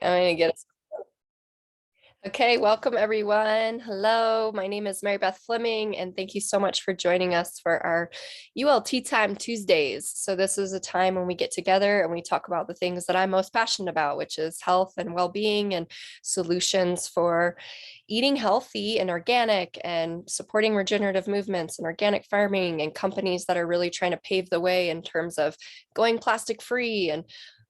I'm gonna get us. Okay, welcome everyone. Hello, my name is Mary Beth Fleming, and thank you so much for joining us for our ULT Tuesdays. So this is a time when we get together and we talk about the things that I'm most passionate about, which is health and well-being and solutions for eating healthy and organic and supporting regenerative movements and organic farming and companies that are really trying to pave the way in terms of going plastic free and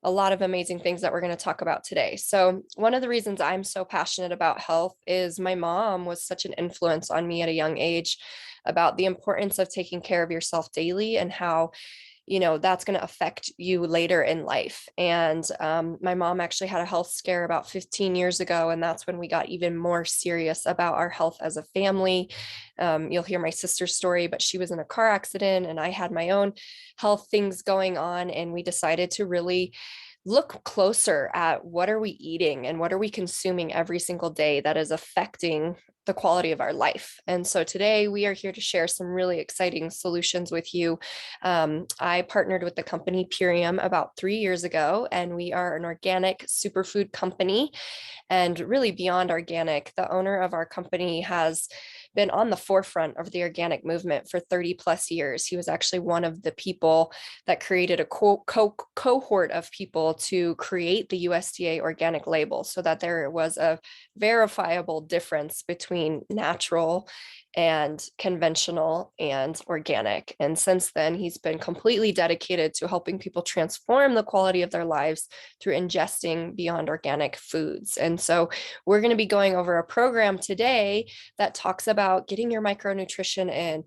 a lot of amazing things that we're going to talk about today. So one of the reasons I'm so passionate about health is my mom was such an influence on me at a young age about the importance of taking care of yourself daily and how that's going to affect you later in life. And my mom actually had a health scare about 15 years ago, and that's when we got even more serious about our health as a family. You'll hear my sister's story, but she was in a car accident and I had my own health things going on, and we decided to really look closer at what are we eating and what are we consuming every single day that is affecting the quality of our life. And so today we are here to share some really exciting solutions with you. I partnered with the company Purium about 3 years ago, and we are an organic superfood company. And really beyond organic, the owner of our company has been on the forefront of the organic movement for 30 plus years. He was actually one of the people that created a cohort of people to create the USDA organic label so that there was a verifiable difference between natural and conventional and organic. And since then, he's been completely dedicated to helping people transform the quality of their lives through ingesting beyond organic foods. And so we're going to be going over a program today that talks about getting your micronutrition in,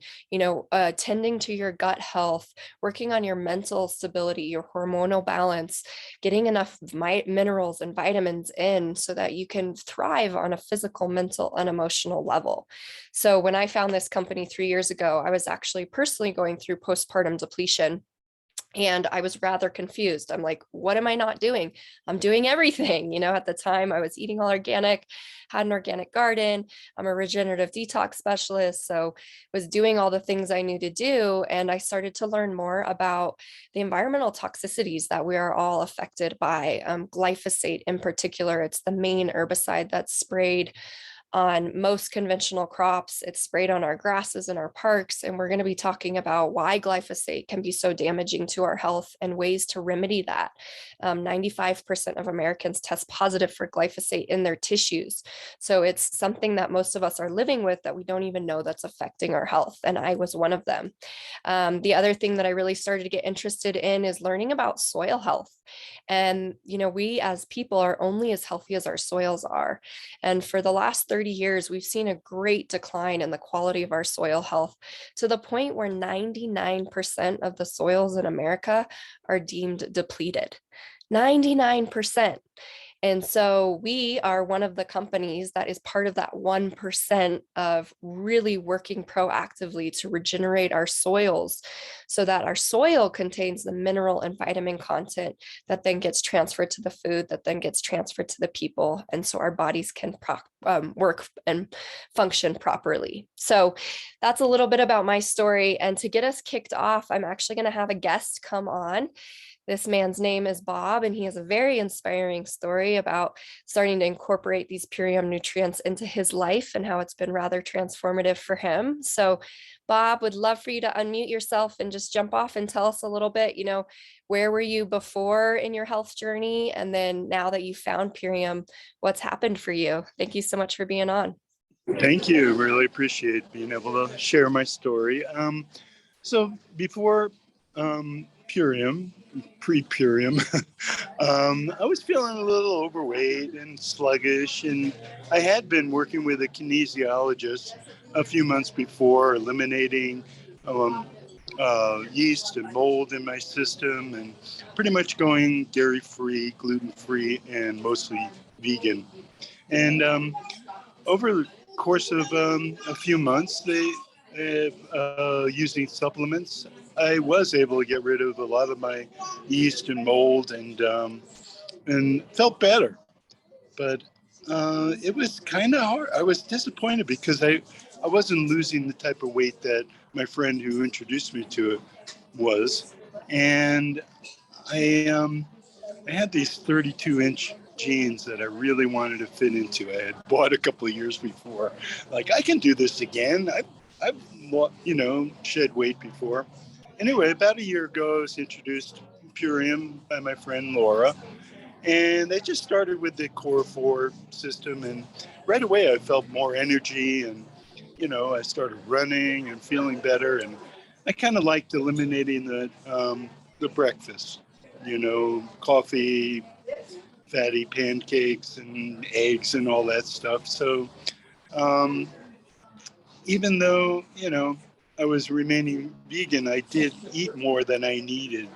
tending to your gut health, working on your mental stability, your hormonal balance, getting enough minerals and vitamins in so that you can thrive on a physical, mental, and emotional level. So when I found this company 3 years ago, I was actually personally going through postpartum depletion. And I was rather confused. I'm like, what am I not doing? I'm doing everything. At the time I was eating all organic, had an organic garden. I'm a regenerative detox specialist. So was doing all the things I knew to do. And I started to learn more about the environmental toxicities that we are all affected by. Glyphosate in particular, it's the main herbicide that's sprayed on most conventional crops. It's sprayed on our grasses in our parks. And we're going to be talking about why glyphosate can be so damaging to our health and ways to remedy that. 95% of Americans test positive for glyphosate in their tissues. So it's something that most of us are living with that we don't even know that's affecting our health. And I was one of them. The other thing that I really started to get interested in is learning about soil health. And, we as people are only as healthy as our soils are. And for the last 30 years, we've seen a great decline in the quality of our soil health to the point where 99% of the soils in America are deemed depleted. 99%. And so we are one of the companies that is part of that 1% of really working proactively to regenerate our soils so that our soil contains the mineral and vitamin content that then gets transferred to the food, that then gets transferred to the people. And so our bodies can work and function properly. So that's a little bit about my story. And to get us kicked off, I'm actually going to have a guest come on. This man's name is Bob, and he has a very inspiring story about starting to incorporate these Purium nutrients into his life and how it's been rather transformative for him. So, Bob, would love for you to unmute yourself and just jump off and tell us a little bit, where were you before in your health journey? And then now that you found Purium, what's happened for you? Thank you so much for being on. Thank you. Really appreciate being able to share my story. So before Purium, pre-Purium, I was feeling a little overweight and sluggish, and I had been working with a kinesiologist a few months before, eliminating yeast and mold in my system, and pretty much going dairy-free, gluten-free, and mostly vegan. And over the course of a few months, using supplements, I was able to get rid of a lot of my yeast and mold, and felt better. But it was kind of hard. I was disappointed because I wasn't losing the type of weight that my friend who introduced me to it was, and I had these 32-inch jeans that I really wanted to fit into. I had bought a couple of years before. Like, I can do this again. I've shed weight before. Anyway, about a year ago, I was introduced to Purium by my friend Laura. And they just started with the Core 4 system. And right away, I felt more energy. And, I started running and feeling better. And I kind of liked eliminating the breakfast, coffee, fatty pancakes and eggs and all that stuff. So um, even though, I was remaining vegan, I did eat more than I needed.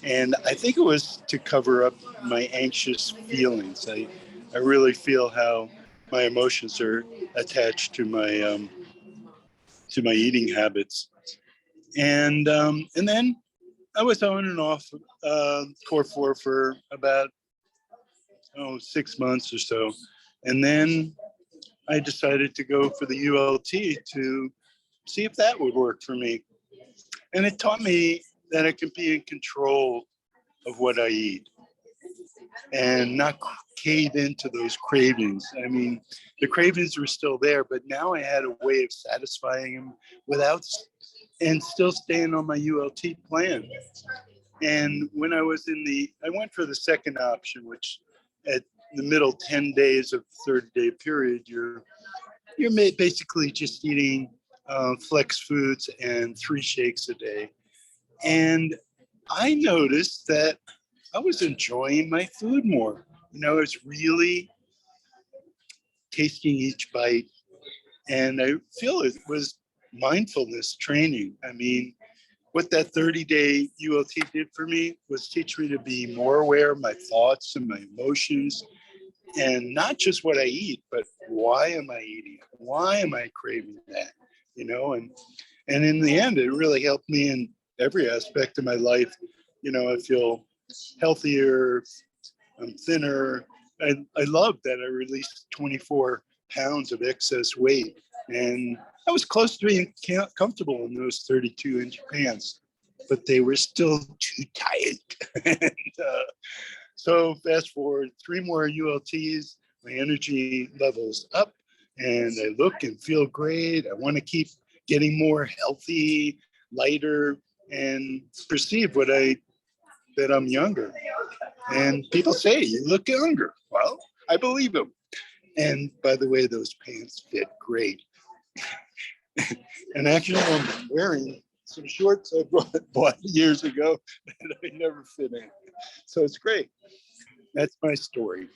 And I think it was to cover up my anxious feelings. I really feel how my emotions are attached to my eating habits. And then I was on and off Core 4 for about 6 months or so. And then I decided to go for the ULT to see if that would work for me. And it taught me that I can be in control of what I eat and not cave into those cravings. I mean, the cravings were still there, but now I had a way of satisfying them without and still staying on my ULT plan. And when I went for the second option, which at the middle 10 days of the 30-day period, you're basically just eating flex foods and 3 shakes a day. And I noticed that I was enjoying my food more. I was really tasting each bite. And I feel it was mindfulness training. I mean, what that 30-day ULT did for me was teach me to be more aware of my thoughts and my emotions, and not just what I eat, but why am I eating it? Why am I craving that? And in the end, it really helped me in every aspect of my life. I feel healthier, I'm thinner. I love that I released 24 pounds of excess weight. And I was close to being comfortable in those 32-inch pants, but they were still too tight. So fast forward 3 more ULTs, my energy level's up, and I look and feel great. I want to keep getting more healthy, lighter, and perceive that I'm younger. And people say, you look younger. Well, I believe them. And by the way, those pants fit great. And actually, I'm wearing some shorts I bought years ago that I never fit in. So it's great. That's my story.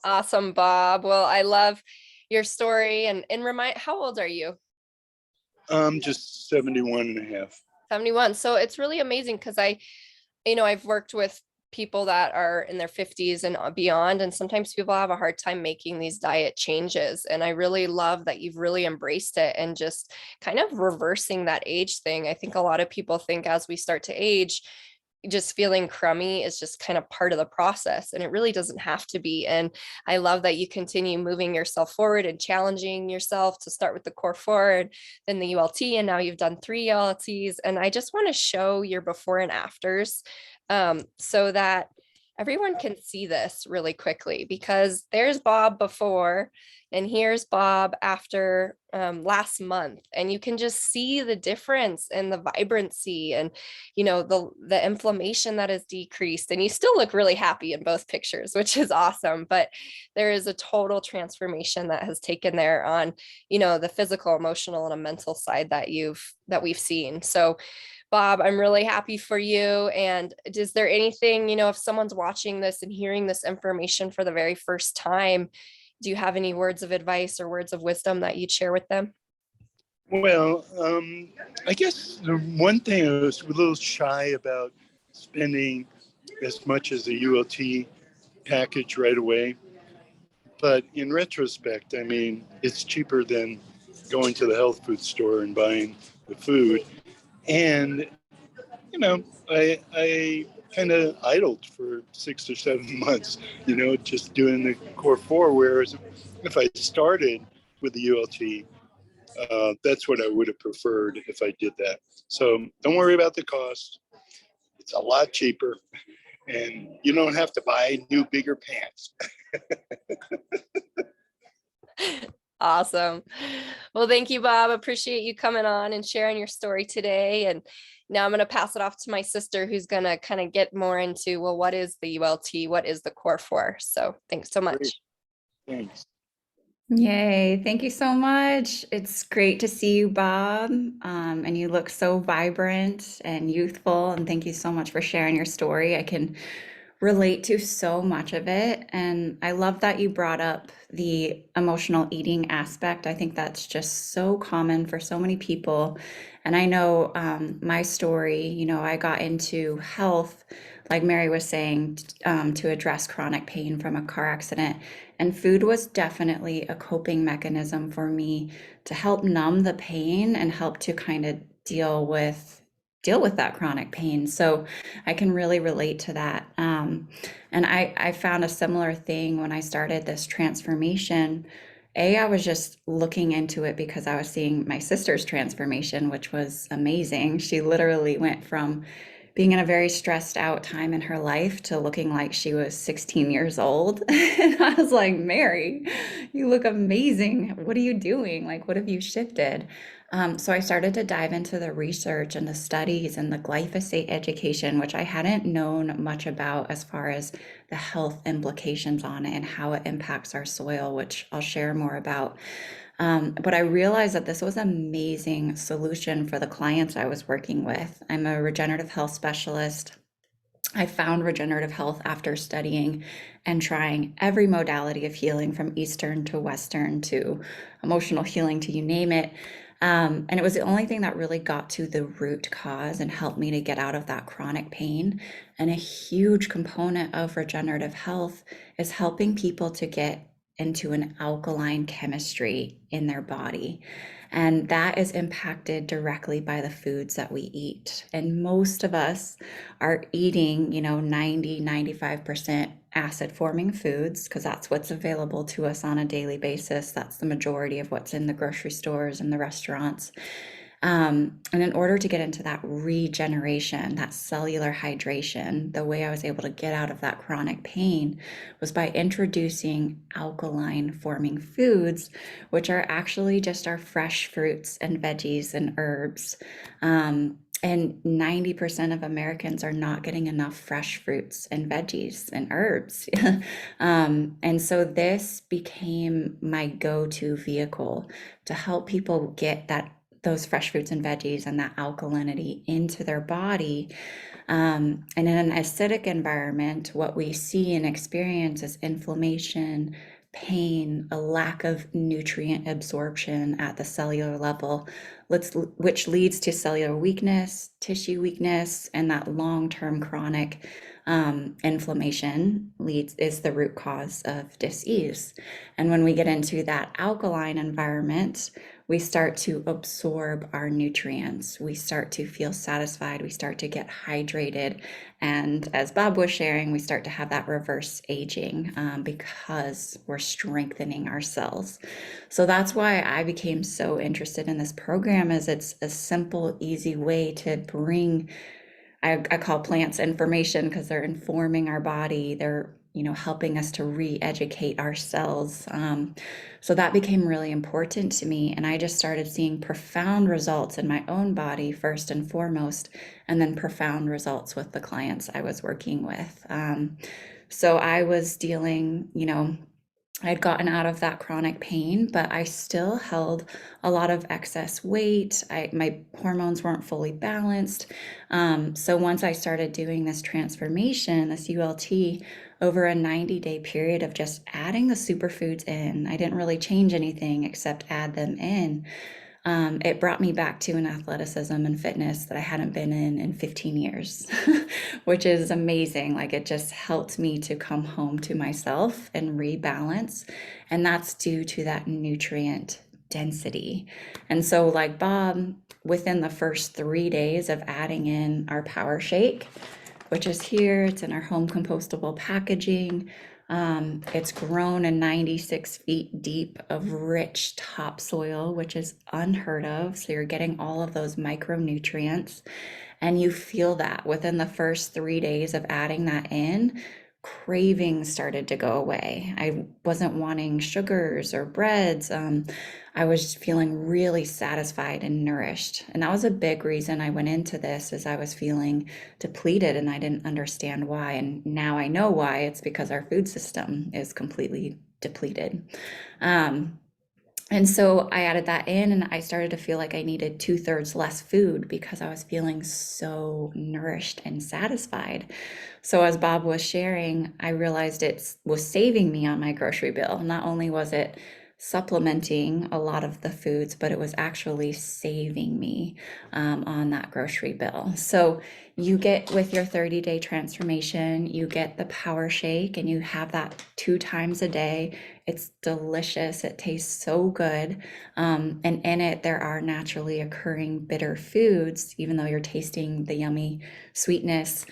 Awesome, Bob. Well, I love your story. And how old are you? I'm just 71 and a half. 71. So it's really amazing because I've worked with people that are in their 50s and beyond, and sometimes people have a hard time making these diet changes. And I really love that you've really embraced it and just kind of reversing that age thing. I think a lot of people think as we start to age, just feeling crummy is just kind of part of the process, and it really doesn't have to be. And I love that you continue moving yourself forward and challenging yourself to start with the Core 4 and then the ULT, and now you've done 3 ULTs. And I just want to show your before and afters, so that everyone can see this really quickly, because there's Bob before and here's Bob after last month, and you can just see the difference in the vibrancy and the inflammation that is decreased, and you still look really happy in both pictures, which is awesome. But there is a total transformation that has taken there on the physical, emotional, and a mental side that we've seen. So Bob, I'm really happy for you. And is there anything, if someone's watching this and hearing this information for the very first time, do you have any words of advice or words of wisdom that you'd share with them? Well, I guess the one thing I was a little shy about spending as much as a ULT package right away. But in retrospect, I mean, it's cheaper than going to the health food store and buying the food. And, I kind of idled for 6 or 7 months, just doing the Core 4. Whereas if I started with the ULT, that's what I would have preferred if I did that. So don't worry about the cost. It's a lot cheaper, and you don't have to buy new, bigger pants. Awesome. Well, thank you, Bob. Appreciate you coming on and sharing your story today. And now I'm going to pass it off to my sister, who's going to kind of get more into, well, what is the ULT? What is the core for? So thanks so Great. much. Thanks. Yay. Thank you so much. It's great to see you, Bob. And you look so vibrant and youthful. And thank you so much for sharing your story. I can relate to so much of it. And I love that you brought up the emotional eating aspect. I think that's just so common for so many people. And I know my story, I got into health, like Mary was saying, to address chronic pain from a car accident. And food was definitely a coping mechanism for me to help numb the pain and help to kind of deal with that chronic pain. So I can really relate to that. And I found a similar thing when I started this transformation. I was just looking into it because I was seeing my sister's transformation, which was amazing. She literally went from being in a very stressed out time in her life to looking like she was 16 years old. And I was like, Mary, you look amazing. What are you doing? Like, what have you shifted? So I started to dive into the research and the studies and the glyphosate education, which I hadn't known much about as far as the health implications on it and how it impacts our soil, which I'll share more about. But I realized that this was an amazing solution for the clients I was working with. I'm a regenerative health specialist. I found regenerative health after studying and trying every modality of healing from Eastern to Western to emotional healing to you name it. And it was the only thing that really got to the root cause and helped me to get out of that chronic pain. And a huge component of regenerative health is helping people to get into an alkaline chemistry in their body. And that is impacted directly by the foods that we eat. And most of us are eating, 90, 95% acid forming foods because that's what's available to us on a daily basis. That's the majority of what's in the grocery stores and the restaurants. And in order to get into that regeneration, that cellular hydration, the way I was able to get out of that chronic pain was by introducing alkaline forming foods, which are actually just our fresh fruits and veggies and herbs. And 90% of Americans are not getting enough fresh fruits and veggies and herbs. And so this became my go-to vehicle to help people get those fresh fruits and veggies and that alkalinity into their body. And in an acidic environment, what we see and experience is inflammation, pain, a lack of nutrient absorption at the cellular level, which leads to cellular weakness, tissue weakness, and that long-term chronic inflammation is the root cause of disease. And when we get into that alkaline environment, we start to absorb our nutrients. We start to feel satisfied. We start to get hydrated. And as Bob was sharing, we start to have that reverse aging because we're strengthening our cells. So that's why I became so interested in this program, as it's a simple, easy way to bring, I call plants information because they're informing our body. They're helping us to re-educate our cells. So that became really important to me. And I just started seeing profound results in my own body, first and foremost, and then profound results with the clients I was working with. So I was dealing, I had gotten out of that chronic pain, but I still held a lot of excess weight. My hormones weren't fully balanced. So once I started doing this transformation, this ULT, over a 90-day period of just adding the superfoods in, I didn't really change anything except add them in. It brought me back to an athleticism and fitness that I hadn't been in 15 years, which is amazing. Like, it just helped me to come home to myself and rebalance. And that's due to that nutrient density. And so, like Bob, within the first 3 days of adding in our power shake, which is here, it's in our home compostable packaging. It's grown in 96 feet deep of rich topsoil, which is unheard of. So you're getting all of those micronutrients, and you feel that within the first 3 days of adding that in, cravings started to go away. I wasn't wanting sugars or breads. I was feeling really satisfied and nourished. And that was a big reason I went into this, is I was feeling depleted and I didn't understand why. And now I know why. It's because our food system is completely depleted. And so I added that in, and I started to feel like I needed 2/3 less food because I was feeling so nourished and satisfied. So as Bob was sharing, I realized it was saving me on my grocery bill. Not only was it supplementing a lot of the foods, but it was actually saving me on that grocery bill. So you get, with your 30-day transformation, you get the power shake and you have that 2 times a day. It's delicious. It tastes so good. And in it, there are naturally occurring bitter foods, even though you're tasting the yummy sweetness.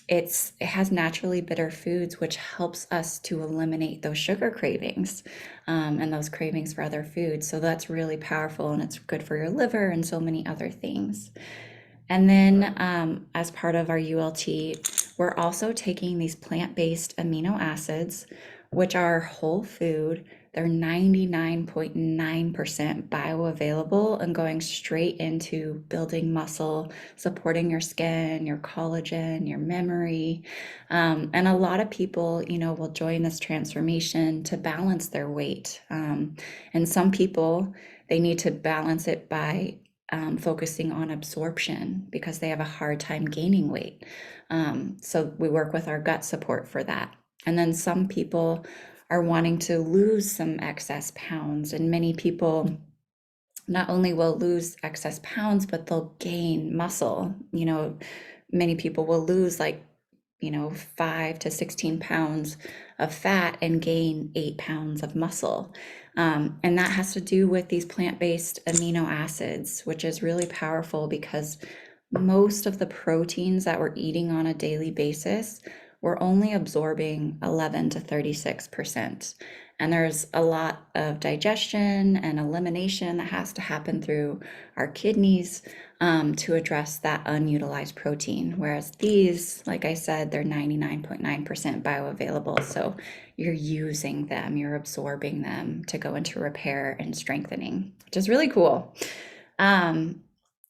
It has naturally bitter foods, which helps us to eliminate those sugar cravings and those cravings for other foods. So that's really powerful, and it's good for your liver and so many other things. And then as part of our ULT, we're also taking these plant-based amino acids, which are whole food. They're 99.9% bioavailable and going straight into building muscle, supporting your skin, your collagen, your memory. And a lot of people, will join this transformation to balance their weight. And some people, they need to balance it by focusing on absorption because they have a hard time gaining weight. So we work with our gut support for that. And then some people are wanting to lose some excess pounds, and many people not only will lose excess pounds, but they'll gain muscle. Many people will lose 5 to 16 pounds of fat and gain 8 pounds of muscle. And that has to do with these plant-based amino acids, which is really powerful because most of the proteins that we're eating on a daily basis, we're only absorbing 11 to 36%. And there's a lot of digestion and elimination that has to happen through our kidneys to address that unutilized protein. Whereas these, like I said, they're 99.9% bioavailable. So you're using them, you're absorbing them to go into repair and strengthening, which is really cool. And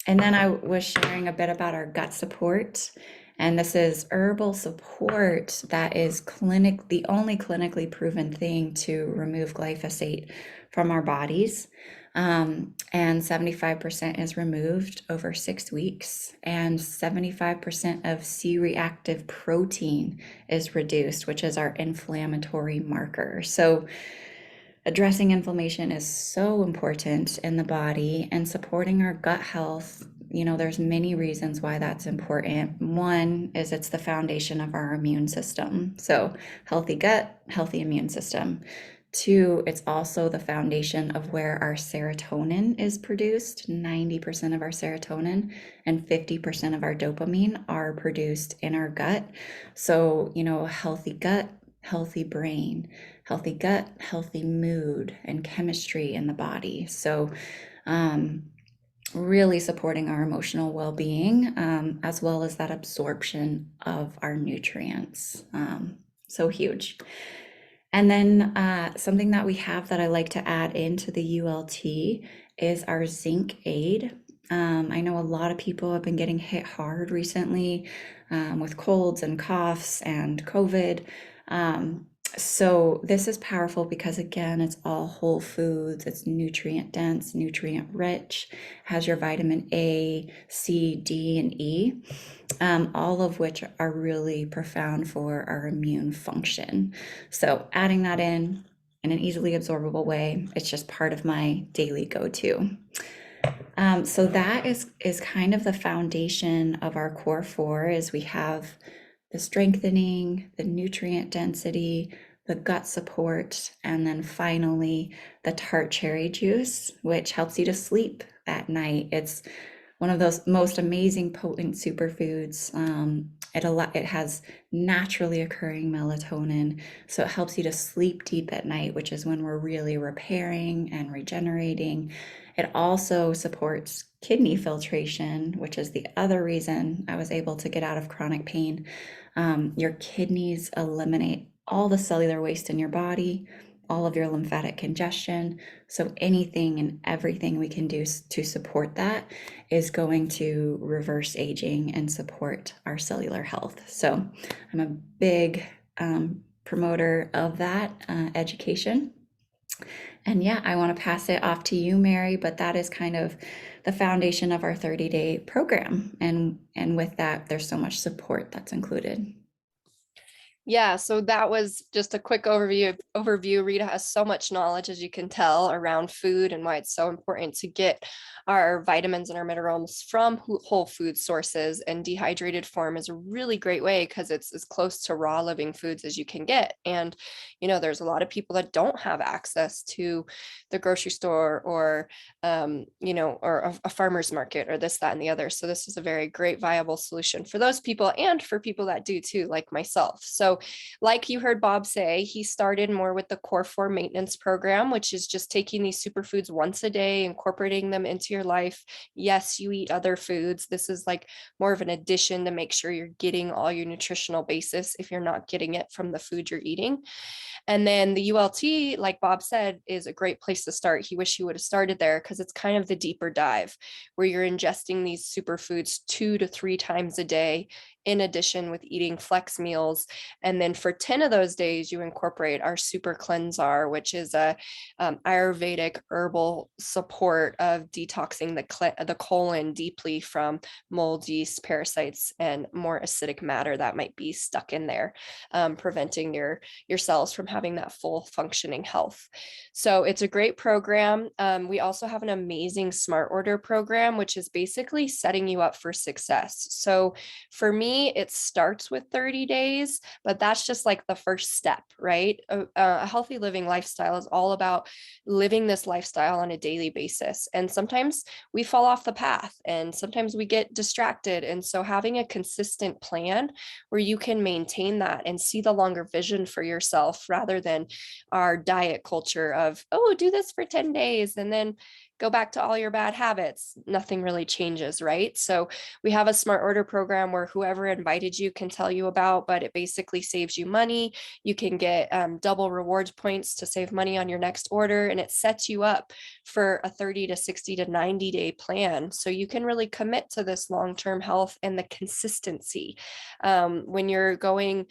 then I was sharing a bit about our gut support. And this is herbal support that is the only clinically proven thing to remove glyphosate from our bodies. And 75% is removed over 6 weeks, and 75% of C-reactive protein is reduced, which is our inflammatory marker. So addressing inflammation is so important in the body, and supporting our gut health. There's many reasons why that's important. One is it's the foundation of our immune system. So healthy gut, healthy immune system. 2, it's also the foundation of where our serotonin is produced. 90% of our serotonin and 50% of our dopamine are produced in our gut. So, healthy gut, healthy brain, healthy gut, healthy mood and chemistry in the body. So, really supporting our emotional well-being, as well as that absorption of our nutrients. So huge. And then something that we have that I like to add into the ULT is our zinc aid. I know a lot of people have been getting hit hard recently with colds and coughs and COVID. So this is powerful because, again, it's all whole foods. It's nutrient dense, nutrient rich, has your vitamin A, C, D, and E, all of which are really profound for our immune function. So adding that in an easily absorbable way, it's just part of my daily go-to. So that is kind of the foundation of our core 4. Is we have the strengthening, the nutrient density, the gut support, and then finally the tart cherry juice, which helps you to sleep at night. It's one of those most amazing potent superfoods. It has naturally occurring melatonin, so it helps you to sleep deep at night, which is when we're really repairing and regenerating. It also supports kidney filtration, which is the other reason I was able to get out of chronic pain. Your kidneys eliminate all the cellular waste in your body, all of your lymphatic congestion. So anything and everything we can do to support that is going to reverse aging and support our cellular health. So I'm a big promoter of that education. And yeah, I want to pass it off to you, Mary, but that is kind of the foundation of our 30-day program. And with that, there's so much support that's included. Yeah, so that was just a quick overview. Rita has so much knowledge, as you can tell, around food and why it's so important to get our vitamins and our minerals from whole food sources. And dehydrated form is a really great way because it's as close to raw living foods as you can get. And, there's a lot of people that don't have access to the grocery store or, or a farmer's market or this, that, and the other. So this is a very great, viable solution for those people and for people that do too, like myself. So like you heard Bob say, he started more with the Core 4 maintenance program, which is just taking these superfoods once a day, incorporating them into your life. Yes, you eat other foods. This is like more of an addition to make sure you're getting all your nutritional basis if you're not getting it from the food you're eating. And then the ULT, like Bob said, is a great place to start. He wished he would have started there because it's kind of the deeper dive where you're ingesting these superfoods 2 to 3 times a day, in addition with eating flex meals. And then for 10 of those days, you incorporate our Super Cleansar, which is a Ayurvedic herbal support of detoxing the colon deeply from mold, yeast, parasites, and more acidic matter that might be stuck in there, preventing your cells from having that full functioning health. So it's a great program. We also have an amazing Smart Order program, which is basically setting you up for success. So for me, it starts with 30 days, but that's just like the first step, right? A healthy living lifestyle is all about living this lifestyle on a daily basis. And sometimes we fall off the path and sometimes we get distracted. And so having a consistent plan where you can maintain that and see the longer vision for yourself rather than our diet culture of, oh, do this for 10 days and then go back to all your bad habits. Nothing really changes, right? So we have a Smart Order program where whoever invited you can tell you about, but it basically saves you money. You can get double rewards points to save money on your next order, and it sets you up for a 30 to 60 to 90-day plan. So you can really commit to this long-term health and the consistency. When you're going,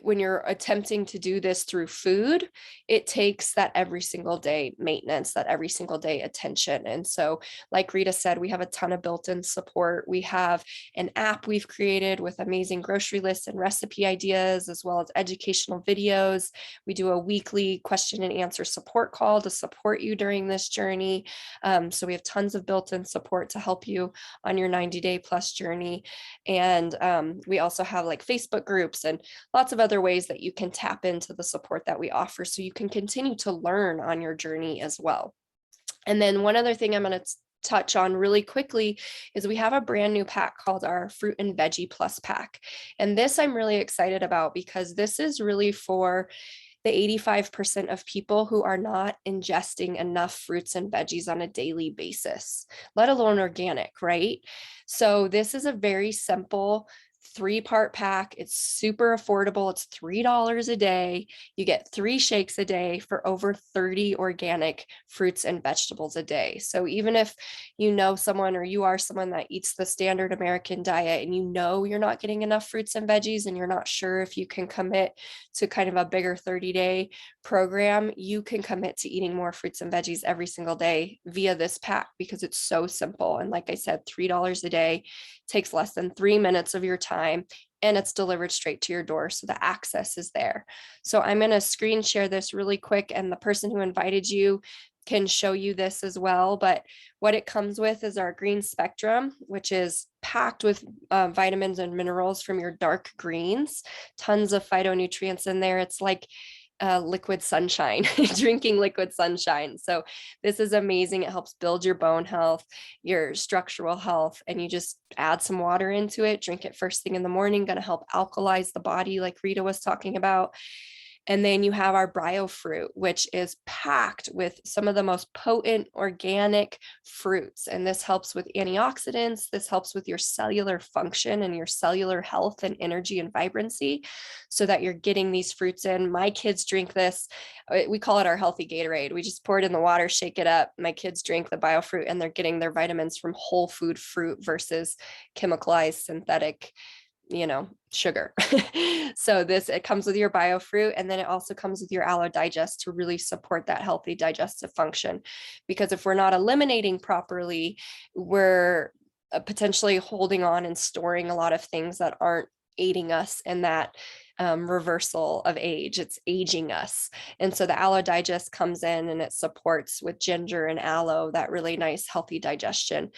when you're attempting to do this through food, it takes that every single day maintenance, that every single day attention. And so, like Rita said, we have a ton of built-in support. We have an app we've created with amazing grocery lists and recipe ideas, as well as educational videos. We do a weekly question and answer support call to support you during this journey. So we have tons of built-in support to help you on your 90-day plus journey. And we also have like Facebook groups and lots of other ways that you can tap into the support that we offer so you can continue to learn on your journey as well. And then one other thing I'm going to touch on really quickly is we have a brand new pack called our Fruit and Veggie Plus pack. And this I'm really excited about because this is really for the 85% of people who are not ingesting enough fruits and veggies on a daily basis, let alone organic, right? So this is a very simple 3-part pack. It's super affordable. It's $3 a day. You get 3 shakes a day for over 30 organic fruits and vegetables a day. So even if you know someone or you are someone that eats the standard American diet and you're not getting enough fruits and veggies and you're not sure if you can commit to kind of a bigger 30-day program, you can commit to eating more fruits and veggies every single day via this pack because it's so simple. And like I said, $3 a day takes less than 3 minutes of your time and it's delivered straight to your door. So the access is there. So I'm going to screen share this really quick and the person who invited you can show you this as well. But what it comes with is our green spectrum, which is packed with vitamins and minerals from your dark greens, tons of phytonutrients in there. It's like liquid sunshine, drinking liquid sunshine. So this is amazing. It helps build your bone health, your structural health, and you just add some water into it, drink it first thing in the morning, going to help alkalize the body like Rita was talking about. And then you have our biofruit, which is packed with some of the most potent organic fruits. And this helps with antioxidants. This helps with your cellular function and your cellular health and energy and vibrancy, so that you're getting these fruits in. My kids drink this. We call it our healthy Gatorade. We just pour it in the water, shake it up. My kids drink the biofruit, and they're getting their vitamins from whole food fruit versus chemicalized synthetic, sugar. So it comes with your biofruit, and then it also comes with your aloe digest to really support that healthy digestive function. Because if we're not eliminating properly, we're potentially holding on and storing a lot of things that aren't aiding us in that reversal of age. It's aging us. And so the aloe digest comes in and it supports with ginger and aloe that really nice healthy digestion.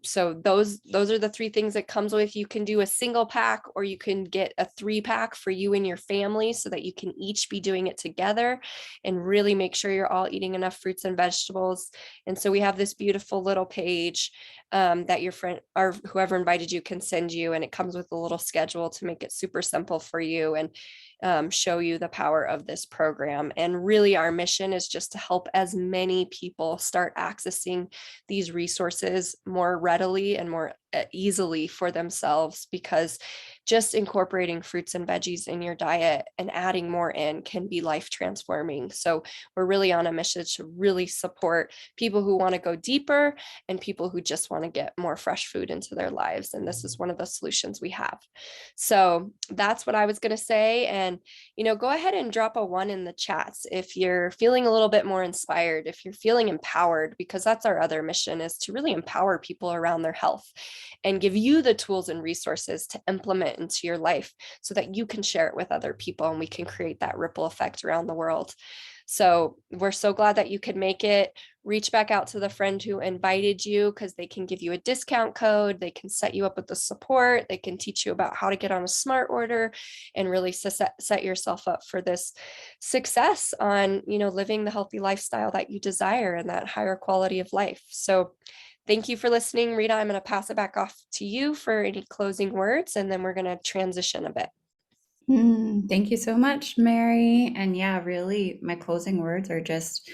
So those are the three things it comes with. You can do a single pack, or you can get a 3-pack for you and your family, so that you can each be doing it together and really make sure you're all eating enough fruits and vegetables. And so we have this beautiful little page that your friend or whoever invited you can send you, and it comes with a little schedule to make it super simple for you and show you the power of this program. And really our mission is just to help as many people start accessing these resources more readily and more easily for themselves, because just incorporating fruits and veggies in your diet and adding more in can be life transforming. So we're really on a mission to really support people who want to go deeper and people who just want to get more fresh food into their lives. And this is one of the solutions we have. So that's what I was going to say. And, go ahead and drop a 1 in the chats if you're feeling a little bit more inspired, if you're feeling empowered, because that's our other mission, is to really empower people around their health and give you the tools and resources to implement into your life, so that you can share it with other people and we can create that ripple effect around the world. So we're so glad that you could make it. Reach back out to the friend who invited you, because they can give you a discount code. They can set you up with the support. They can teach you about how to get on a smart order and really set yourself up for this success on, living the healthy lifestyle that you desire and that higher quality of life. So thank you for listening. Rita, I'm going to pass it back off to you for any closing words, and then we're going to transition a bit. Thank you so much, Mary. And yeah, really, my closing words are just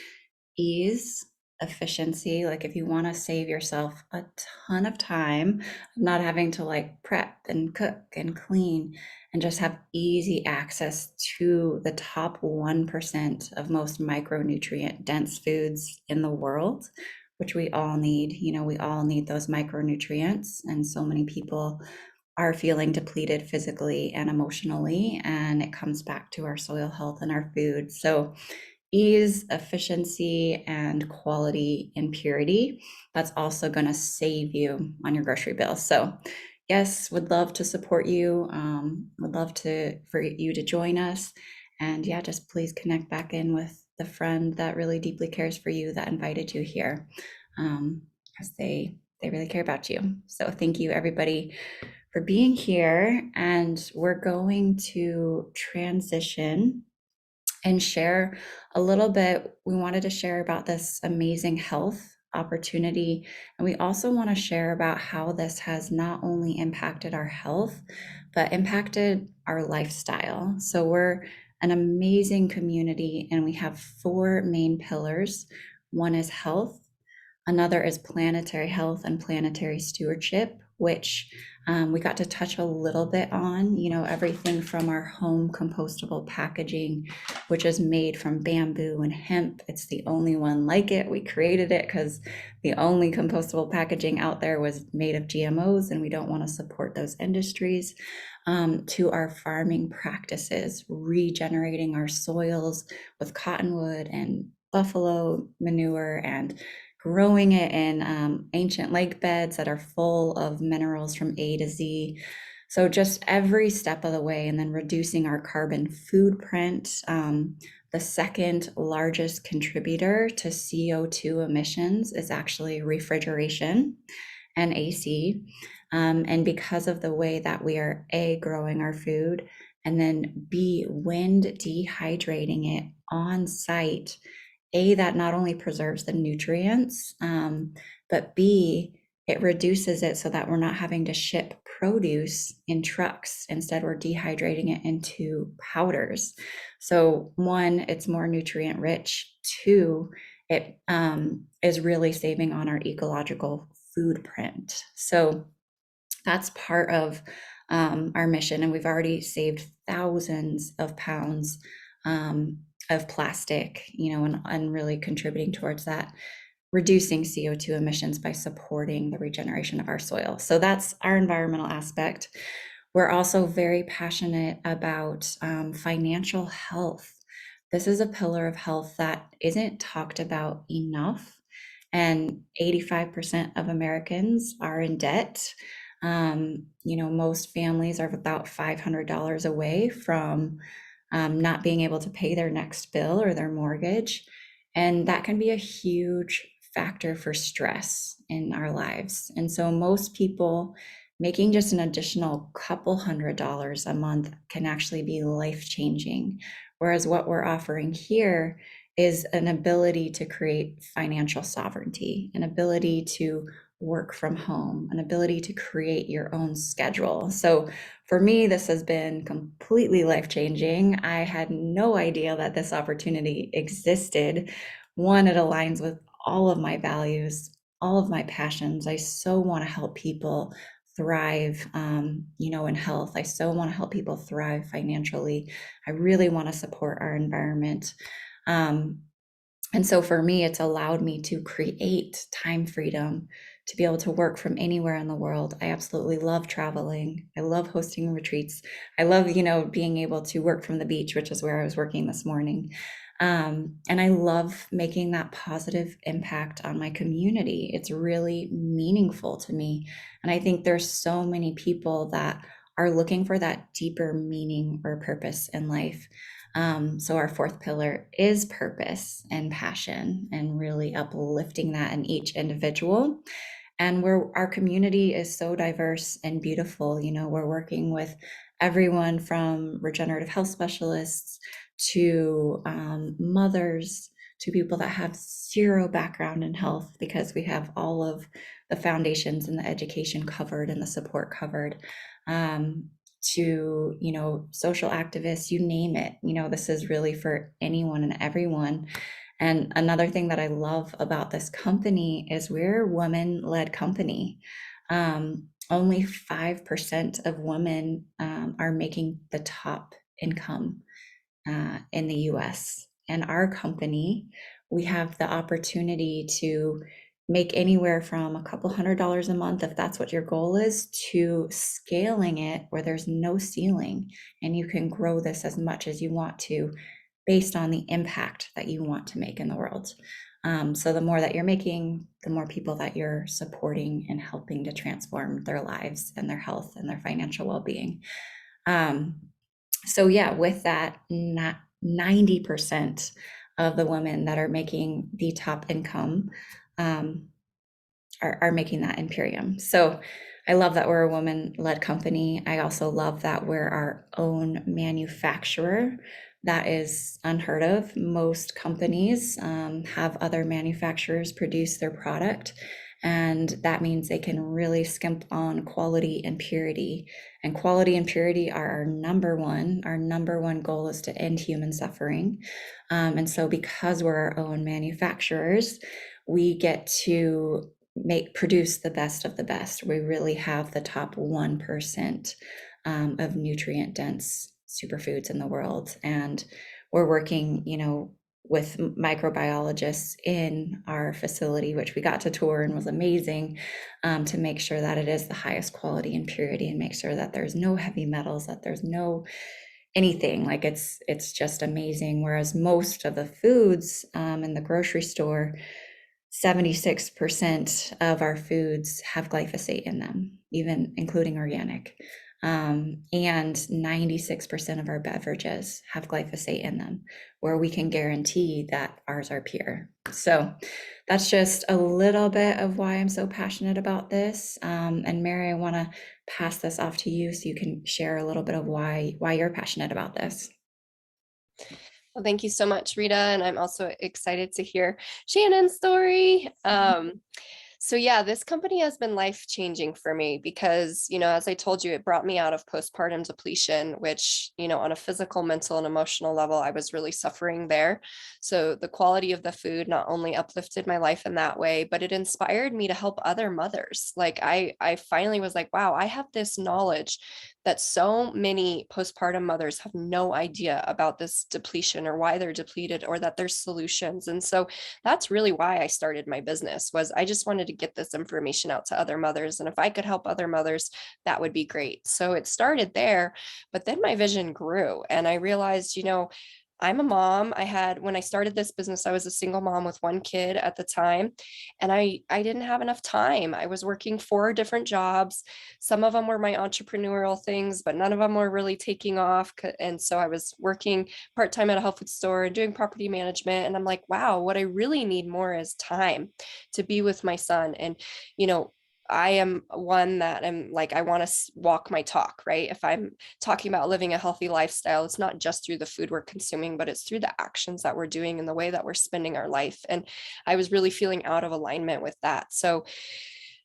ease, efficiency. Like, if you want to save yourself a ton of time, not having to prep and cook and clean, and just have easy access to the top 1% of most micronutrient dense foods in the world, which we all need. We all need those micronutrients. And so many people are feeling depleted physically and emotionally, and it comes back to our soil health and our food. So ease, efficiency, and quality and purity, that's also going to save you on your grocery bill. So yes, would love to support you. Would love for you to join us. And yeah, just please connect back in with the friend that really deeply cares for you, that invited you here, because they really care about you. So thank you, everybody, for being here. And we're going to transition and share a little bit. We wanted to share about this amazing health opportunity. And we also want to share about how this has not only impacted our health, but impacted our lifestyle. So we're an amazing community, and we have 4 main pillars. One is health. Another is planetary health and planetary stewardship, which we got to touch a little bit on, everything from our home compostable packaging, which is made from bamboo and hemp. It's the only one like it. We created it because the only compostable packaging out there was made of GMOs, and we don't want to support those industries. To our farming practices, regenerating our soils with cottonwood and buffalo manure, and growing it in ancient lake beds that are full of minerals from A to Z. So just every step of the way, and then reducing our carbon footprint. The second largest contributor to CO2 emissions is actually refrigeration and AC. And because of the way that we are A, growing our food, and then B, wind dehydrating it on site, A, that not only preserves the nutrients, but B, it reduces it so that we're not having to ship produce in trucks. Instead, we're dehydrating it into powders. So one, it's more nutrient rich. Two, it is really saving on our ecological food print. So that's part of our mission. And we've already saved thousands of pounds of plastic, and really contributing towards that, reducing CO2 emissions by supporting the regeneration of our soil. So that's our environmental aspect. We're also very passionate about financial health. This is a pillar of health that isn't talked about enough. And 85% of Americans are in debt. Most families are about $500 away from not being able to pay their next bill or their mortgage. And that can be a huge factor for stress in our lives. And so most people making just an additional couple $100 a month can actually be life-changing. Whereas what we're offering here is an ability to create financial sovereignty, an ability to work from home, an ability to create your own schedule. So for me, this has been completely life-changing. I had no idea that this opportunity existed. One, it aligns with all of my values, all of my passions. I so want to help people thrive, in health. I so want to help people thrive financially. I really want to support our environment. And so for me, it's allowed me to create time freedom to be able to work from anywhere in the world. I absolutely love traveling. I love hosting retreats. I love, being able to work from the beach, which is where I was working this morning. And I love making that positive impact on my community. It's really meaningful to me. And I think there's so many people that are looking for that deeper meaning or purpose in life. So our fourth pillar is purpose and passion, and really uplifting that in each individual. And our community is so diverse and beautiful. We're working with everyone from regenerative health specialists to mothers to people that have zero background in health, because we have all of the foundations and the education covered and the support covered. To social activists, you name it. This is really for anyone and everyone. And another thing that I love about this company is we're a women-led company. Only 5% of women are making the top income in the US. And our company, we have the opportunity to make anywhere from a couple $100 a month, if that's what your goal is, to scaling it where there's no ceiling, and you can grow this as much as you want to based on the impact that you want to make in the world. So the more that you're making, the more people that you're supporting and helping to transform their lives and their health and their financial well-being. So yeah, with that, 90% of the women that are making the top income are making that Imperium. So I love that we're a woman-led company. I also love that we're our own manufacturer. That is unheard of. Most companies have other manufacturers produce their product, and that means they can really skimp on quality and purity. And quality and purity are our number one. Our number one goal is to end human suffering. And so because we're our own manufacturers, we get to produce the best of the best. We really have the top 1% of nutrient dense superfoods in the world. And we're working, with microbiologists in our facility, which we got to tour and was amazing, to make sure that it is the highest quality and purity, and make sure that there's no heavy metals, that there's no anything. Like it's just amazing. Whereas most of the foods in the grocery store, 76% of our foods have glyphosate in them, even including organic. And 96% of our beverages have glyphosate in them, where we can guarantee that ours are pure. So that's just a little bit of why I'm so passionate about this. And Mary, I want to pass this off to you so you can share a little bit of why you're passionate about this. Well, thank you so much, Rita. And I'm also excited to hear Shannon's story. So yeah, this company has been life changing for me because, as I told you, it brought me out of postpartum depletion, which, on a physical, mental, and emotional level, I was really suffering there. So the quality of the food not only uplifted my life in that way, but it inspired me to help other mothers. Like I finally was like, wow, I have this knowledge that so many postpartum mothers have no idea about this depletion or why they're depleted or that there's solutions. And so that's really why I started my business was I just wanted to get this information out to other mothers. And if I could help other mothers, that would be great. So it started there, but then my vision grew and I realized, I'm a mom. When I started this business, I was a single mom with one kid at the time, and I didn't have enough time. I was working 4 different jobs. Some of them were my entrepreneurial things, but none of them were really taking off. And so I was working part-time at a health food store and doing property management. And I'm like, wow, what I really need more is time to be with my son. And, you know, I am one that am like, I want to walk my talk, right? If I'm talking about living a healthy lifestyle, it's not just through the food we're consuming, but it's through the actions that we're doing and the way that we're spending our life. And I was really feeling out of alignment with that. So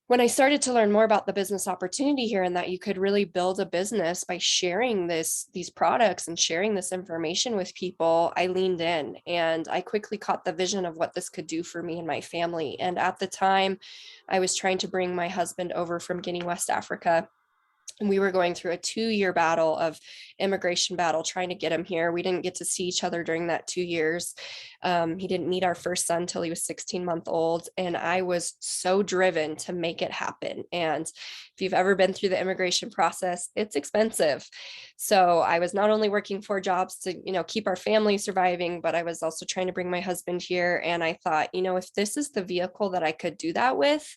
when I started to learn more about the business opportunity here and that you could really build a business by sharing these products and sharing this information with people, I leaned in and I quickly caught the vision of what this could do for me and my family. And at the time, I was trying to bring my husband over from Guinea, West Africa, and we were going through a 2-year battle of immigration battle trying to get him here. We didn't get to see each other during that 2 years. He didn't meet our first son till he was 16-month old, and I was so driven to make it happen. And if you've ever been through the immigration process, it's expensive. So I was not only working 4 jobs to keep our family surviving, but I was also trying to bring my husband here. And I thought, if this is the vehicle that I could do that with,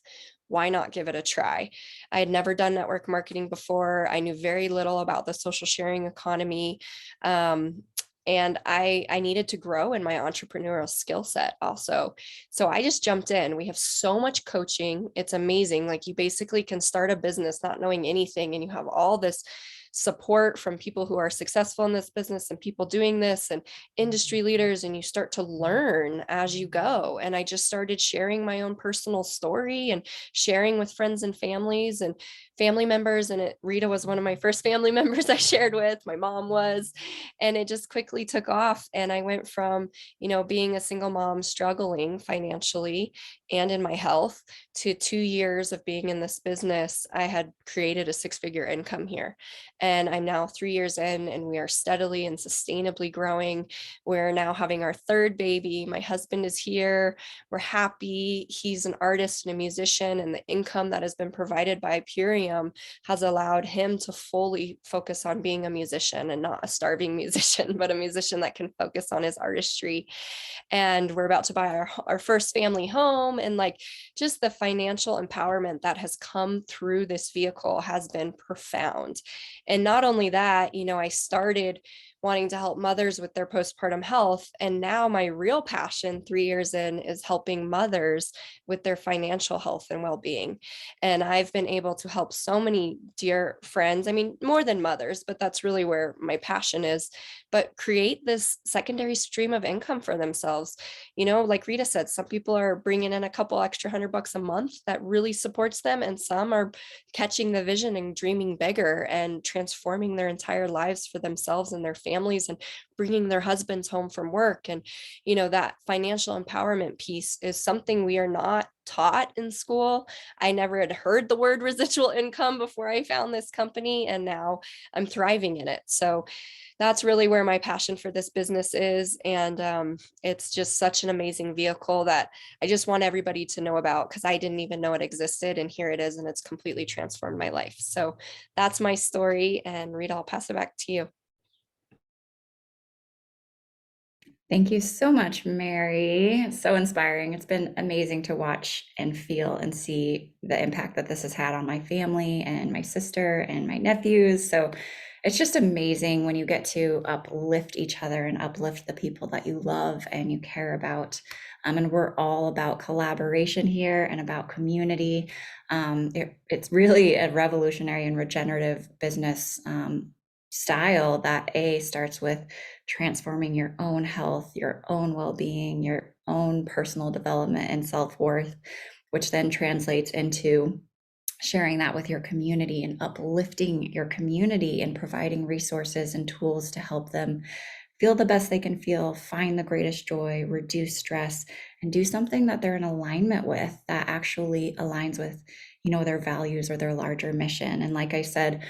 why not give it a try? I had never done network marketing before. I knew very little about the social sharing economy. And I needed to grow in my entrepreneurial skill set also. So I just jumped in. We have so much coaching. It's amazing. Like you basically can start a business not knowing anything, and you have all this support from people who are successful in this business and people doing this and industry leaders, and you start to learn as you go. And I just started sharing my own personal story and sharing with friends and families and family members. And Rita was one of my first family members I shared with. My mom was, and it just quickly took off. And I went from, being a single mom struggling financially and in my health to 2 years of being in this business. I had created a 6-figure income here. And I'm now 3 years in, and we are steadily and sustainably growing. We're now having our 3rd baby. My husband is here. We're happy. He's an artist and a musician, and the income that has been provided by Purium has allowed him to fully focus on being a musician, and not a starving musician, but a musician that can focus on his artistry. And we're about to buy our first family home. And like just the financial empowerment that has come through this vehicle has been profound. And not only that, I started wanting to help mothers with their postpartum health. And now my real passion 3 years in is helping mothers with their financial health and well-being. And I've been able to help so many dear friends. I mean, more than mothers, but that's really where my passion is, but create this secondary stream of income for themselves. Like Rita said, some people are bringing in a couple extra $100 a month that really supports them. And some are catching the vision and dreaming bigger and transforming their entire lives for themselves and their families, and bringing their husbands home from work. And that financial empowerment piece is something we are not taught in school. I never had heard the word residual income before I found this company, and now I'm thriving in it. So that's really where my passion for this business is. And it's just such an amazing vehicle that I just want everybody to know about, because I didn't even know it existed. And here it is, and it's completely transformed my life. So that's my story. And Rita, I'll pass it back to you. Thank you so much, Mary. So inspiring. It's been amazing to watch and feel and see the impact that this has had on my family and my sister and my nephews. So it's just amazing when you get to uplift each other and uplift the people that you love and you care about. And we're all about collaboration here and about community. It's really a revolutionary and regenerative business style that starts with transforming your own health, your own well-being, your own personal development and self-worth, which then translates into sharing that with your community and uplifting your community and providing resources and tools to help them feel the best they can feel, find the greatest joy, reduce stress, and do something that they're in alignment with, that actually aligns with, their values or their larger mission. And like I said,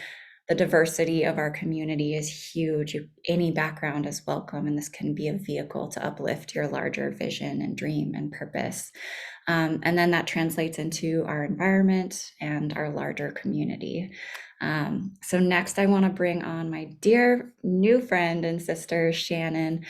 the diversity of our community is huge. Any background is welcome, and this can be a vehicle to uplift your larger vision and dream and purpose. And then that translates into our environment and our larger community. So next I want to bring on my dear new friend and sister, Shannon.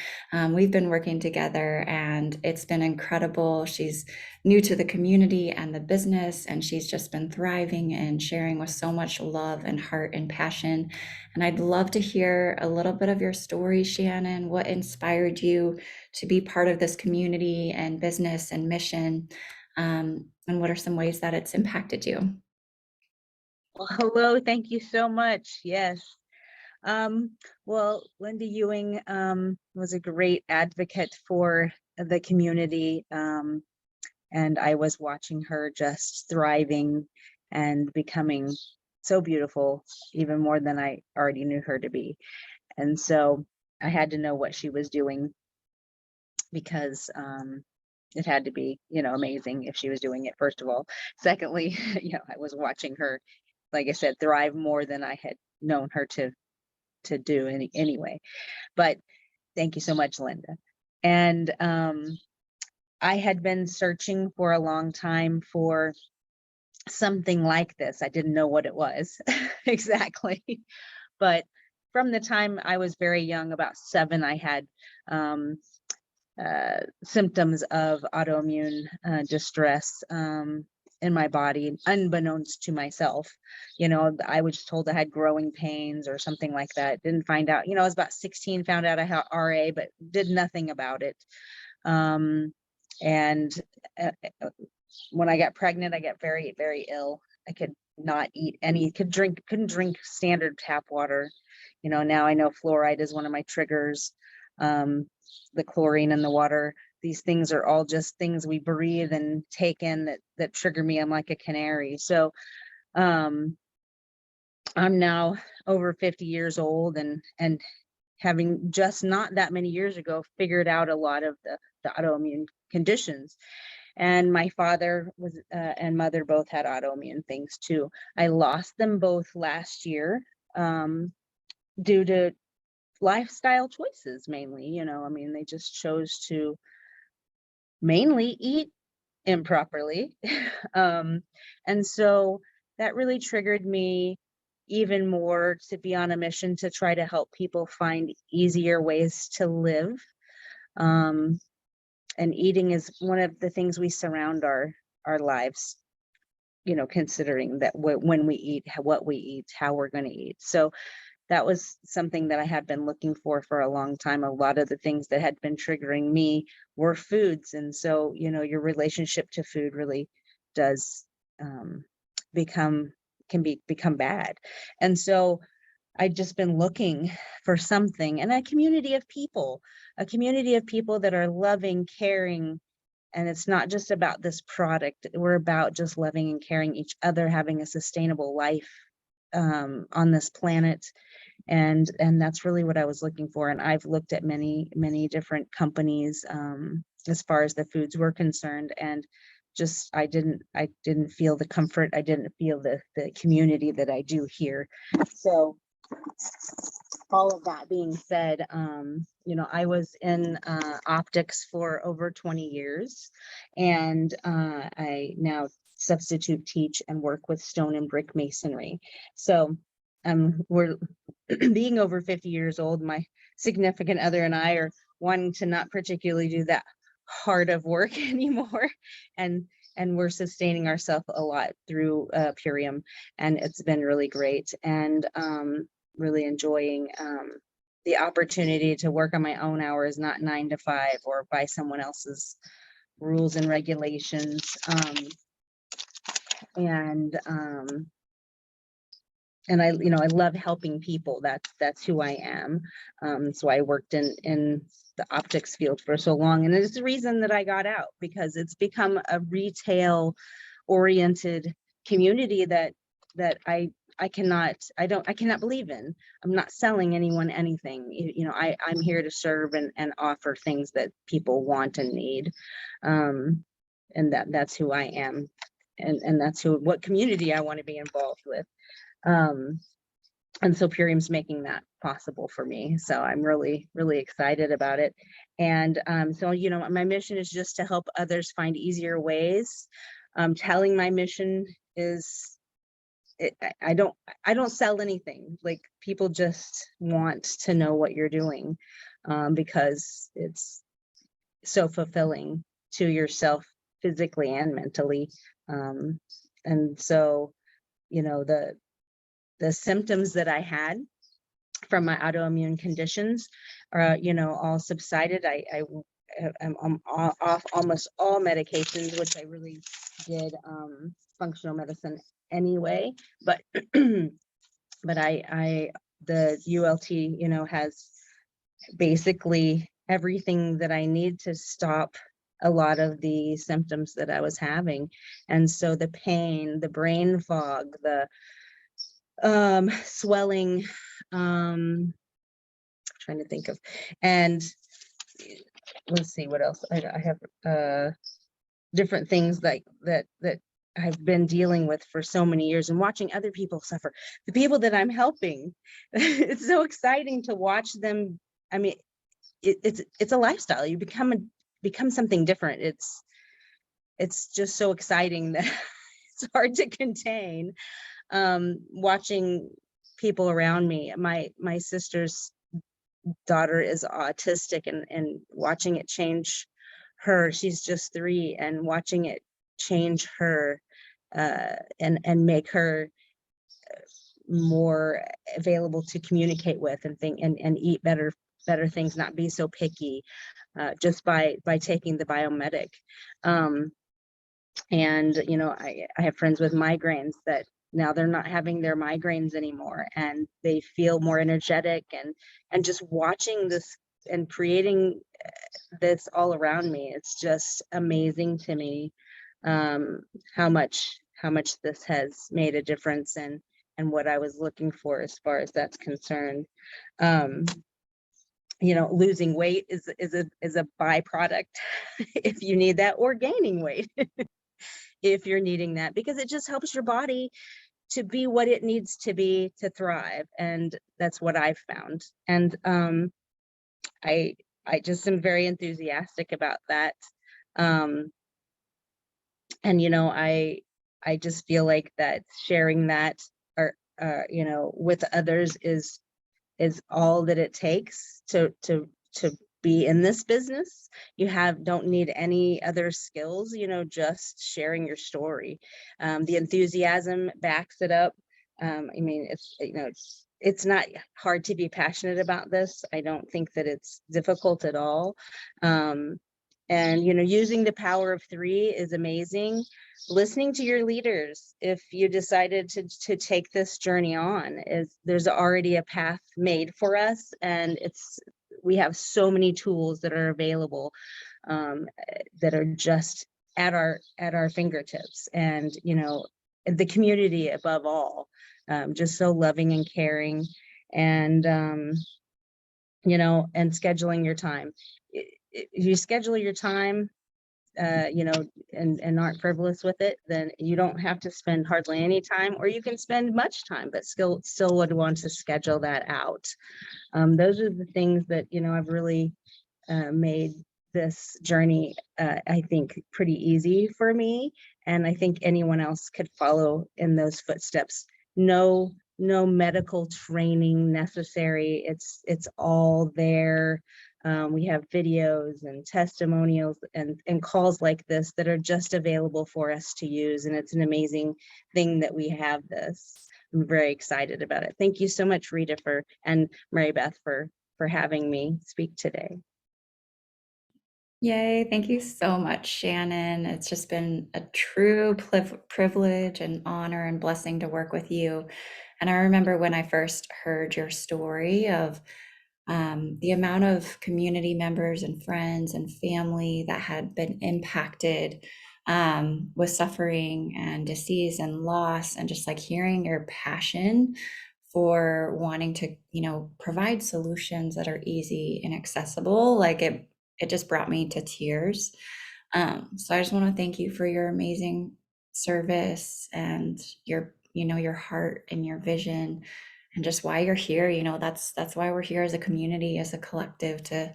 We've been working together and it's been incredible. She's new to the community and the business, and she's just been thriving and sharing with so much love and heart and passion. And I'd love to hear a little bit of your story, Shannon. What inspired you to be part of this community and business and mission? And what are some ways that it's impacted you? Well, hello, thank you so much. Yes. Well, Linda Ewing was a great advocate for the community. And I was watching her just thriving and becoming so beautiful, even more than I already knew her to be. And so I had to know what she was doing, because it had to be, amazing if she was doing it, first of all. Secondly, I was watching her, like I said, thrive more than I had known her to do anyway. But thank you so much, Linda. And I had been searching for a long time for something like this. I didn't know what it was exactly. But from the time I was very young, about 7, I had symptoms of autoimmune distress in my body, unbeknownst to myself. I was told I had growing pains or something like that. Didn't find out, I was about 16, found out I had RA, but did nothing about it. And when I got pregnant, I got very, very ill. I could not eat couldn't drink standard tap water. Now I know fluoride is one of my triggers. The chlorine in the water, these things are all just things we breathe and take in that trigger me. I'm like a canary. So I'm now over 50 years old and having just not that many years ago figured out a lot of the autoimmune conditions. And my father was and mother both had autoimmune things too. I lost them both last year due to lifestyle choices, mainly. They just chose to mainly eat improperly. And so that really triggered me even more to be on a mission to try to help people find easier ways to live. And eating is one of the things we surround our lives, considering that when we eat, what we eat, how we're going to eat. So that was something that I had been looking for a long time. A lot of the things that had been triggering me were foods. And so, your relationship to food really does become bad. And so I'd just been looking for something, and a community of people that are loving, caring. And it's not just about this product. We're about just loving and caring each other, having a sustainable life on this planet. And that's really what I was looking for. And I've looked at many different companies as far as the foods were concerned, and just I didn't feel the comfort. I didn't feel the community that I do here. So all of that being said, I was in optics for over 20 years, and I now substitute teach and work with stone and brick masonry. So we're being over 50 years old. My significant other and I are wanting to not particularly do that hard of work anymore, and we're sustaining ourselves a lot through Purium, and it's been really great, and really enjoying the opportunity to work on my own hours, not 9 to 5 or by someone else's rules and regulations. and I, you know, I love helping people. That's who I am. So I worked in the optics field for so long, and it's the reason that I got out, because it's become a retail oriented community that I cannot believe in. I'm not selling anyone anything. You know, I'm here to serve and offer things that people want and need. And that's who I am. And that's what community I want to be involved with. And so Purium's making that possible for me. So I'm really, really excited about it. And so, you know, my mission is just to help others find easier ways. Telling my mission is, I don't sell anything. Like, people just want to know what you're doing, because it's so fulfilling to yourself, physically and mentally. And so, you know, the symptoms that I had from my autoimmune conditions are, you know, all subsided. I'm off almost all medications, which I really did functional medicine anyway. But but the ULT, you know, has basically everything that I need to stop a lot of the symptoms that I was having. And so the pain, the brain fog, the swelling, trying to think of, and let's see what else I have, different things like that I've been dealing with for so many years, and watching other people suffer, the people that I'm helping. It's so exciting to watch them. I mean, it's a lifestyle. You become something different. It's just so exciting that it's hard to contain. Watching people around me. My sister's daughter is autistic, and watching it change her. She's just 3, and watching it change her, and make her more available to communicate with, and think and eat better things, not be so picky, just by taking the biomedic. And you know, I have friends with migraines that now they're not having their migraines anymore, and they feel more energetic, and just watching this and creating this all around me, it's just amazing to me, how much this has made a difference, and what I was looking for as far as that's concerned. You know, losing weight is a byproduct if you need that, or gaining weight if you're needing that, because it just helps your body to be what it needs to be to thrive. And that's what I've found. And I just am very enthusiastic about that. And you know, I just feel like that sharing that, or you know, with others is all that it takes to be in this business. You don't need any other skills, you know, just sharing your story. The enthusiasm backs it up. I mean, it's, you know, it's not hard to be passionate about this. I don't think that it's difficult at all. And, you know, using the power of 3 is amazing. Listening to your leaders, if you decided to take this journey on, there's already a path made for us, and we have so many tools that are available, that are just at our fingertips. And you know, the community above all, just so loving and caring, and you know, and scheduling your time. If you schedule your time, you know, and aren't frivolous with it, then you don't have to spend hardly any time, or you can spend much time, but still would want to schedule that out. Those are the things that, you know, I've really made this journey, I think, pretty easy for me. And I think anyone else could follow in those footsteps. No medical training necessary. It's all there. We have videos and testimonials and calls like this that are just available for us to use. And it's an amazing thing that we have this. I'm very excited about it. Thank you so much, Rita, and Mary Beth for having me speak today. Yay, thank you so much, Shannon. It's just been a true privilege and honor and blessing to work with you. And I remember when I first heard your story of the amount of community members and friends and family that had been impacted with suffering and disease and loss, and just like hearing your passion for wanting to, provide solutions that are easy and accessible, like it just brought me to tears. So I just want to thank you for your amazing service and your heart and your vision, and just why you're here. That's why we're here as a community, as a collective, to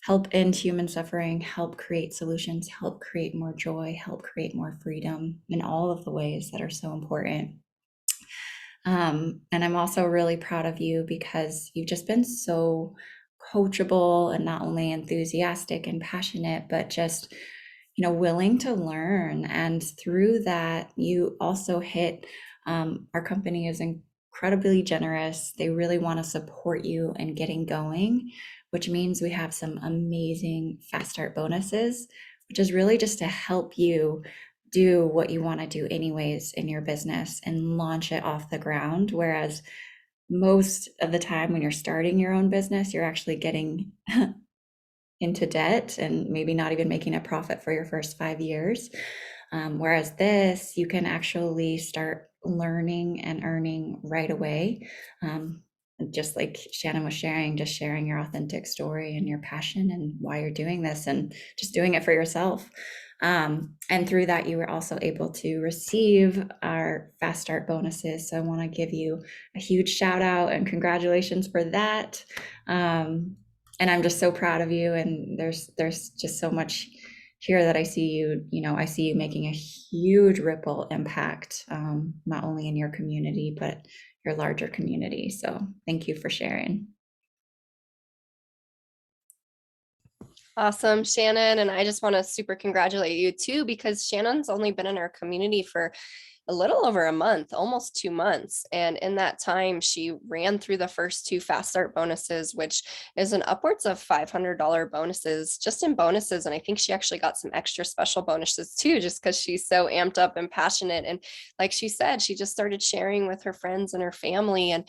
help end human suffering, help create solutions, help create more joy, help create more freedom in all of the ways that are so important. And I'm also really proud of you because you've just been so coachable and not only enthusiastic and passionate, but just, willing to learn. And through that, you also hit our company is incredibly generous. They really want to support you in getting going, which means we have some amazing fast start bonuses, which is really just to help you do what you want to do anyways in your business and launch it off the ground. Whereas most of the time when you're starting your own business, you're actually getting into debt and maybe not even making a profit for your first 5 years. Whereas this, you can actually start learning and earning right away. Just like Shannon was sharing, just sharing your authentic story and your passion and why you're doing this, and just doing it for yourself. And through that, you were also able to receive our fast start bonuses. So I want to give you a huge shout out and congratulations for that. And I'm just so proud of you. And there's just so much here that I see you making a huge ripple impact, not only in your community, but your larger community. So thank you for sharing. Awesome, Shannon. And I just want to super congratulate you too, because Shannon's only been in our community for a little over a month, almost 2 months. And in that time, she ran through the first 2 fast start bonuses, which is an upwards of $500 bonuses just in bonuses. And I think she actually got some extra special bonuses too, just because she's so amped up and passionate. And like she said, she just started sharing with her friends and her family. And,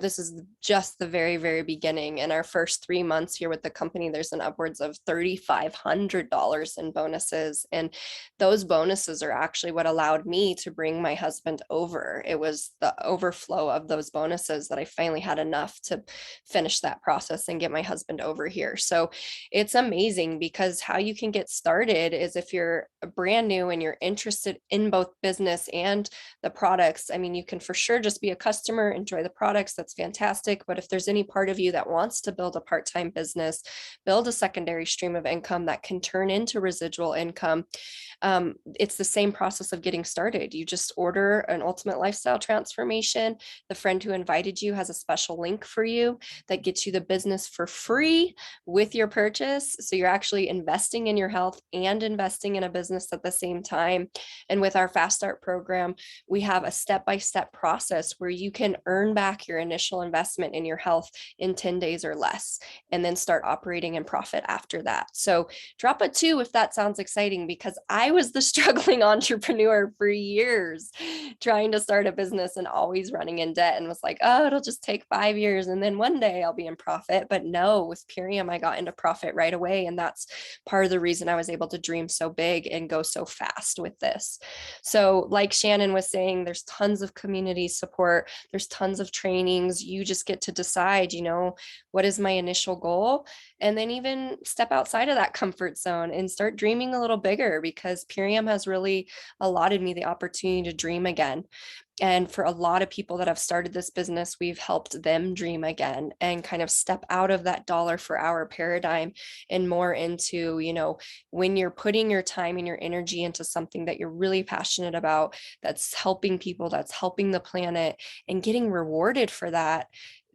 this is just the very, very beginning. In our first 3 months here with the company, there's an upwards of $3,500 in bonuses. And those bonuses are actually what allowed me to bring my husband over. It was the overflow of those bonuses that I finally had enough to finish that process and get my husband over here. So it's amazing, because how you can get started is if you're brand new and you're interested in both business and the products. I mean, you can for sure just be a customer, enjoy the products. That's fantastic. But if there's any part of you that wants to build a part-time business, build a secondary stream of income that can turn into residual income, it's the same process of getting started. You just order an ultimate lifestyle transformation. The friend who invited you has a special link for you that gets you the business for free with your purchase. So you're actually investing in your health and investing in a business at the same time. And with our Fast Start program, we have a step-by-step process where you can earn back your initial investment in your health in 10 days or less, and then start operating in profit after that. So drop a 2 if that sounds exciting, because I was the struggling entrepreneur for years trying to start a business and always running in debt, and was like, oh, it'll just take 5 years and then one day I'll be in profit. But no, with Purium, I got into profit right away. And that's part of the reason I was able to dream so big and go so fast with this. So like Shannon was saying, there's tons of community support. There's tons of trainings. You just get to decide, what is my initial goal? And then even step outside of that comfort zone and start dreaming a little bigger, because Purium has really allotted me the opportunity to dream again. And for a lot of people that have started this business, we've helped them dream again and kind of step out of that dollar for hour paradigm and more into, when you're putting your time and your energy into something that you're really passionate about, that's helping people, that's helping the planet, and getting rewarded for that.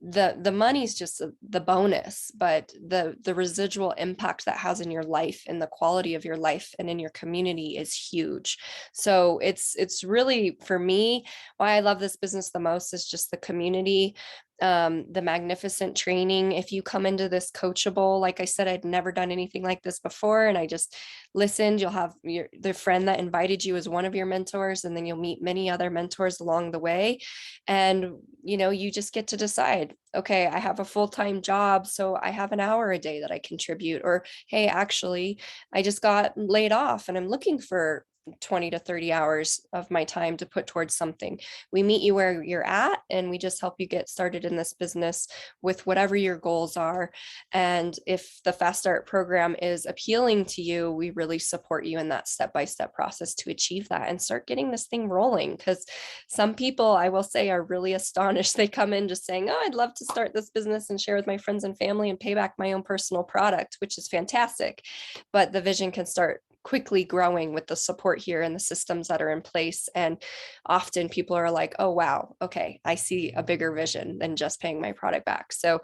The money's just the bonus, but the residual impact that has in your life and the quality of your life and in your community is huge. So it's really, for me, why I love this business the most is just the community. the magnificent training. If you come into this coachable, like I said, I'd never done anything like this before, and I just listened. You'll have the friend that invited you as one of your mentors, and then you'll meet many other mentors along the way. And, you just get to decide, okay, I have a full-time job, so I have an hour a day that I contribute, or, hey, actually, I just got laid off and I'm looking for 20 to 30 hours of my time to put towards something. We meet you where you're at, and we just help you get started in this business with whatever your goals are. And if the Fast Start program is appealing to you, we really support you in that step-by-step process to achieve that and start getting this thing rolling. Because some people, I will say, are really astonished. They come in just saying, oh, I'd love to start this business and share with my friends and family and pay back my own personal product, which is fantastic. But the vision can start quickly growing with the support here and the systems that are in place. And often people are like, oh, wow, okay, I see a bigger vision than just paying my product back. So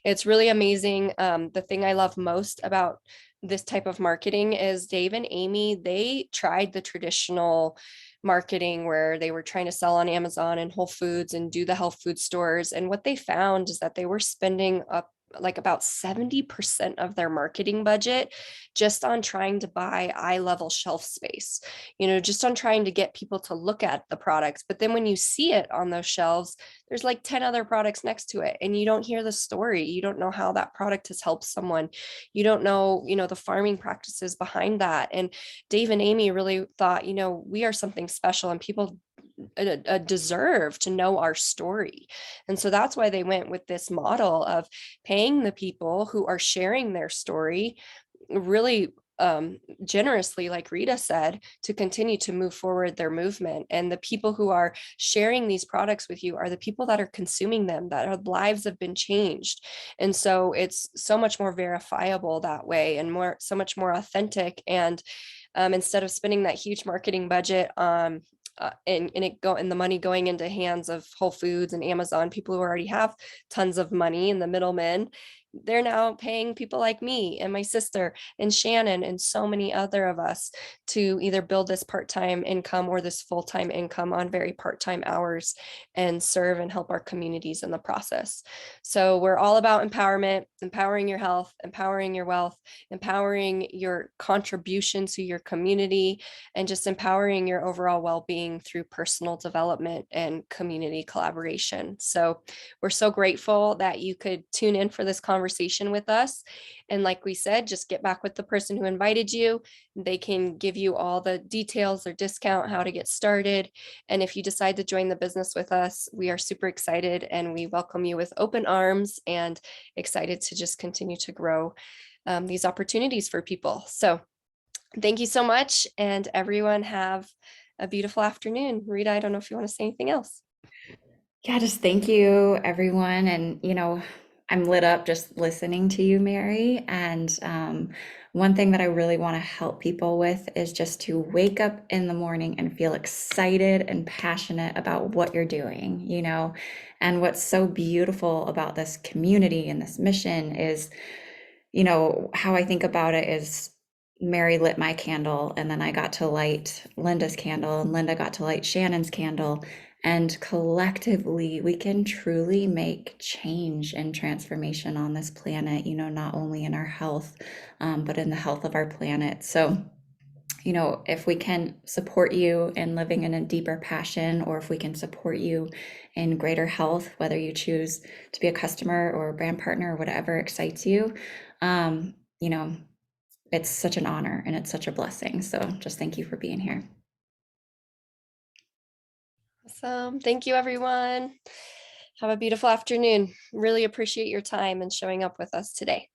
it's really amazing. The thing I love most about this type of marketing is Dave and Amy, they tried the traditional marketing where they were trying to sell on Amazon and Whole Foods and do the health food stores. And what they found is that they were spending up like about 70% of their marketing budget just on trying to buy eye level shelf space, just on trying to get people to look at the products. But then when you see it on those shelves, there's like 10 other products next to it, and you don't hear the story. You don't know how that product has helped someone. You don't know, the farming practices behind that. And Dave and Amy really thought, we are something special, and people deserve to know our story. And so that's why they went with this model of paying the people who are sharing their story really generously, like Rita said, to continue to move forward their movement. And the people who are sharing these products with you are the people that are consuming them, that our lives have been changed. And so it's so much more verifiable that way, and so much more authentic. And instead of spending that huge marketing budget and the money going into hands of Whole Foods and Amazon, people who already have tons of money, and the middlemen, they're now paying people like me and my sister and Shannon and so many other of us to either build this part-time income or this full-time income on very part-time hours and serve and help our communities in the process. So we're all about empowerment, empowering your health, empowering your wealth, empowering your contribution to your community, and just empowering your overall well-being through personal development and community collaboration. So we're so grateful that you could tune in for this conversation with us. And like we said, just get back with the person who invited you. They can give you all the details, their discount, how to get started. And if you decide to join the business with us, we are super excited, and we welcome you with open arms and excited to just continue to grow these opportunities for people. So thank you so much, and everyone have a beautiful afternoon. Rita, I don't know if you want to say anything else. Yeah, just thank you, everyone. And, I'm lit up just listening to you, Mary. And one thing that I really want to help people with is just to wake up in the morning and feel excited and passionate about what you're doing, And what's so beautiful about this community and this mission is, how I think about it is Mary lit my candle, and then I got to light Linda's candle, and Linda got to light Shannon's candle. And collectively, we can truly make change and transformation on this planet, not only in our health, but in the health of our planet. So, if we can support you in living in a deeper passion, or if we can support you in greater health, whether you choose to be a customer or a brand partner or whatever excites you, it's such an honor and it's such a blessing. So just thank you for being here. Awesome. Thank you, everyone. Have a beautiful afternoon. Really appreciate your time and showing up with us today.